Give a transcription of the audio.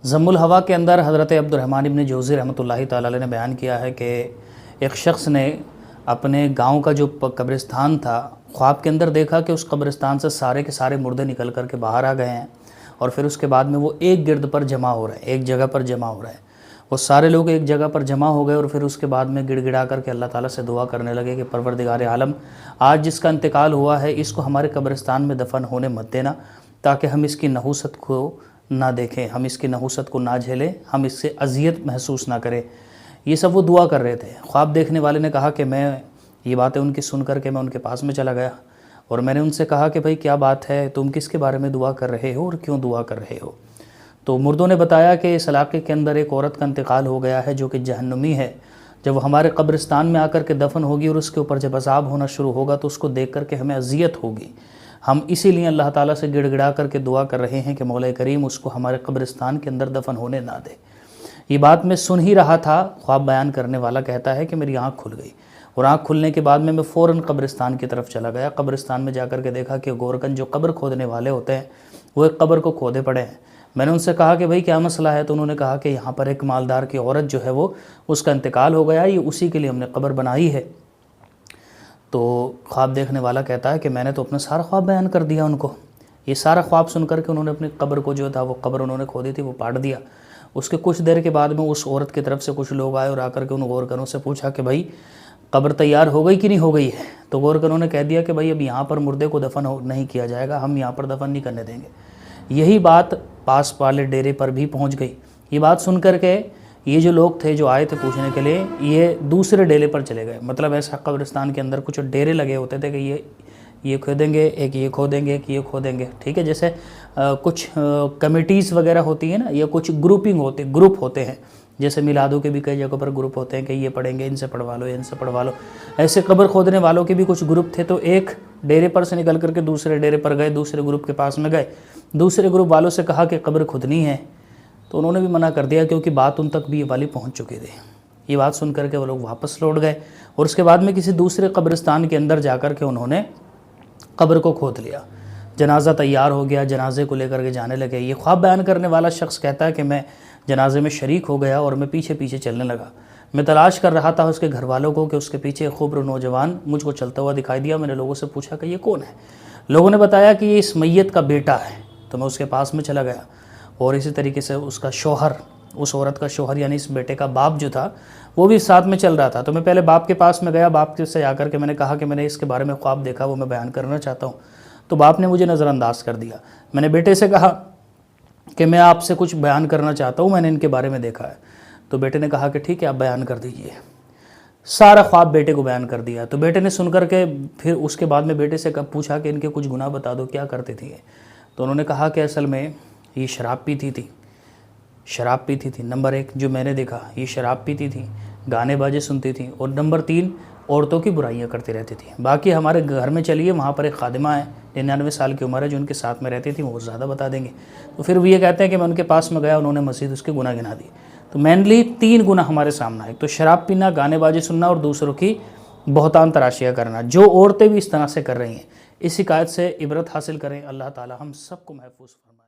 ضم الہوا کے اندر حضرت عبد الرحمن ابن جوزی رحمۃ اللہ تعالی علیہ نے بیان کیا ہے کہ ایک شخص نے اپنے گاؤں کا جو قبرستان تھا، خواب کے اندر دیکھا کہ اس قبرستان سے سارے کے سارے مردے نکل کر کے باہر آ گئے ہیں، اور پھر اس کے بعد میں وہ ایک گرد پر جمع ہو رہے ہیں، ایک جگہ پر جمع ہو رہے ہیں۔ وہ سارے لوگ ایک جگہ پر جمع ہو گئے اور پھر اس کے بعد میں گڑ گڑا کر کے اللہ تعالیٰ سے دعا کرنے لگے کہ پروردگار عالم، آج جس کا انتقال ہوا ہے اس کو ہمارے قبرستان میں دفن ہونے مت دینا، تاکہ ہم اس کی نحوست کو نہ دیکھیں، ہم اس کی نحوست کو نہ جھیلیں، ہم اس سے اذیت محسوس نہ کریں۔ یہ سب وہ دعا کر رہے تھے۔ خواب دیکھنے والے نے کہا کہ میں یہ باتیں ان کی سن کر کے میں ان کے پاس میں چلا گیا، اور میں نے ان سے کہا کہ بھائی کیا بات ہے، تم کس کے بارے میں دعا کر رہے ہو اور کیوں دعا کر رہے ہو؟ تو مردوں نے بتایا کہ اس علاقے کے اندر ایک عورت کا انتقال ہو گیا ہے جو کہ جہنمی ہے، جب وہ ہمارے قبرستان میں آ کر کے دفن ہوگی اور اس کے اوپر جب عذاب ہونا شروع ہوگا تو اس کو دیکھ کر کے ہمیں اذیت ہوگی۔ ہم اسی لیے اللہ تعالیٰ سے گڑ گڑا کر کے دعا کر رہے ہیں کہ مولا کریم اس کو ہمارے قبرستان کے اندر دفن ہونے نہ دے۔ یہ بات میں سن ہی رہا تھا، خواب بیان کرنے والا کہتا ہے کہ میری آنکھ کھل گئی، اور آنکھ کھلنے کے بعد میں فوراً قبرستان کی طرف چلا گیا۔ قبرستان میں جا کر کے دیکھا کہ گورکن جو قبر کھودنے والے ہوتے ہیں وہ ایک قبر کو کھودے پڑے ہیں۔ میں نے ان سے کہا کہ بھائی کیا مسئلہ ہے؟ تو انہوں نے کہا کہ یہاں پر ایک مالدار کی عورت جو ہے وہ اس کا انتقال ہو گیا، یہ اسی کے لیے ہم نے قبر بنائی ہے۔ تو خواب دیکھنے والا کہتا ہے کہ میں نے تو اپنا سارا خواب بیان کر دیا ان کو۔ یہ سارا خواب سن کر کے انہوں نے اپنی قبر کو جو تھا وہ قبر انہوں نے کھودی تھی وہ پاٹ دیا۔ اس کے کچھ دیر کے بعد میں اس عورت کی طرف سے کچھ لوگ آئے اور آ کر کے ان غورکنوں سے پوچھا کہ بھائی قبر تیار ہو گئی کہ نہیں ہو گئی ہے؟ تو غورکنوں نے کہہ دیا کہ بھائی اب یہاں پر مردے کو دفن نہیں کیا جائے گا، ہم یہاں پر دفن نہیں کرنے دیں گے۔ یہی بات پاس والے ڈیرے پر بھی پہنچ گئی۔ یہ بات سن کر کے یہ جو لوگ تھے جو آئے تھے پوچھنے کے لیے، یہ دوسرے ڈیرے پر چلے گئے۔ مطلب ایسا قبرستان کے اندر کچھ ڈیرے لگے ہوتے تھے کہ یہ کھودیں گے، ایک یہ کھودیں گے، ایک یہ کھودیں گے، ٹھیک ہے؟ جیسے کچھ کمیٹیز وغیرہ ہوتی ہیں نا، یا کچھ گروپنگ ہوتی، گروپ ہوتے ہیں، جیسے میلادوں کے بھی کئی جگہوں پر گروپ ہوتے ہیں کہ یہ پڑھیں گے، ان سے پڑھوا لو، ان سے پڑھوا لو۔ ایسے قبر کھودنے والوں کے بھی کچھ گروپ تھے، تو ایک ڈیرے پر سے نکل کر کے دوسرے ڈیرے پر گئے، دوسرے گروپ کے پاس میں گئے، دوسرے گروپ والوں سے کہا کہ قبر کھودنی ہے، تو انہوں نے بھی منع کر دیا کیونکہ بات ان تک بھی یہ والی پہنچ چکی تھی۔ یہ بات سن کر کے وہ لوگ واپس لوٹ گئے، اور اس کے بعد میں کسی دوسرے قبرستان کے اندر جا کر کے انہوں نے قبر کو کھود لیا۔ جنازہ تیار ہو گیا، جنازے کو لے کر کے جانے لگے۔ یہ خواب بیان کرنے والا شخص کہتا ہے کہ میں جنازے میں شریک ہو گیا اور میں پیچھے پیچھے چلنے لگا۔ میں تلاش کر رہا تھا اس کے گھر والوں کو کہ اس کے پیچھے ایک خوبصورت نوجوان مجھ کو چلتا ہوا دکھائی دیا۔ میں نے لوگوں سے پوچھا کہ یہ کون ہے؟ لوگوں نے بتایا کہ یہ اس میت کا بیٹا ہے۔ تو میں اس کے پاس میں چلا گیا، اور اسی طریقے سے اس کا شوہر، اس عورت کا شوہر یعنی اس بیٹے کا باپ جو تھا وہ بھی ساتھ میں چل رہا تھا۔ تو میں پہلے باپ کے پاس میں گیا، باپ سے آ کر کے میں نے کہا کہ میں نے اس کے بارے میں خواب دیکھا، وہ میں بیان کرنا چاہتا ہوں۔ تو باپ نے مجھے نظر انداز کر دیا۔ میں نے بیٹے سے کہا کہ میں آپ سے کچھ بیان کرنا چاہتا ہوں، میں نے ان کے بارے میں دیکھا ہے۔ تو بیٹے نے کہا کہ ٹھیک ہے آپ بیان کر دیجئے۔ سارا خواب بیٹے کو بیان کر دیا۔ تو بیٹے نے سن کر کے پھر اس کے بعد میں بیٹے سے پوچھا کہ ان کے کچھ گناہ بتا دو، کیا کرتے تھے؟ تو انہوں نے کہا کہ اصل میں یہ شراب پیتی تھی۔ نمبر 1 جو میں نے دیکھا، یہ شراب پیتی تھی، گانے باجے سنتی تھی، اور نمبر 3 عورتوں کی برائیاں کرتی رہتی تھی۔ باقی ہمارے گھر میں چلیے، وہاں پر ایک خادمہ ہے 99 سال کی عمر ہے جو ان کے ساتھ میں رہتی تھی، وہ زیادہ بتا دیں گے۔ تو پھر وہ یہ کہتے ہیں کہ میں ان کے پاس میں گیا، انہوں نے مزید اس کے گناہ گنا دی۔ تو مینلی 3 گناہ ہمارے سامنے آئے، تو شراب پینا، گانے باجے سننا، اور دوسروں کی بہتان تراشیاں کرنا، جو عورتیں بھی اس طرح سے کر رہی ہیں۔ اس حکایت سے عبرت حاصل کریں۔ اللہ تعالی ہم سب کو محفوظ فرمائے۔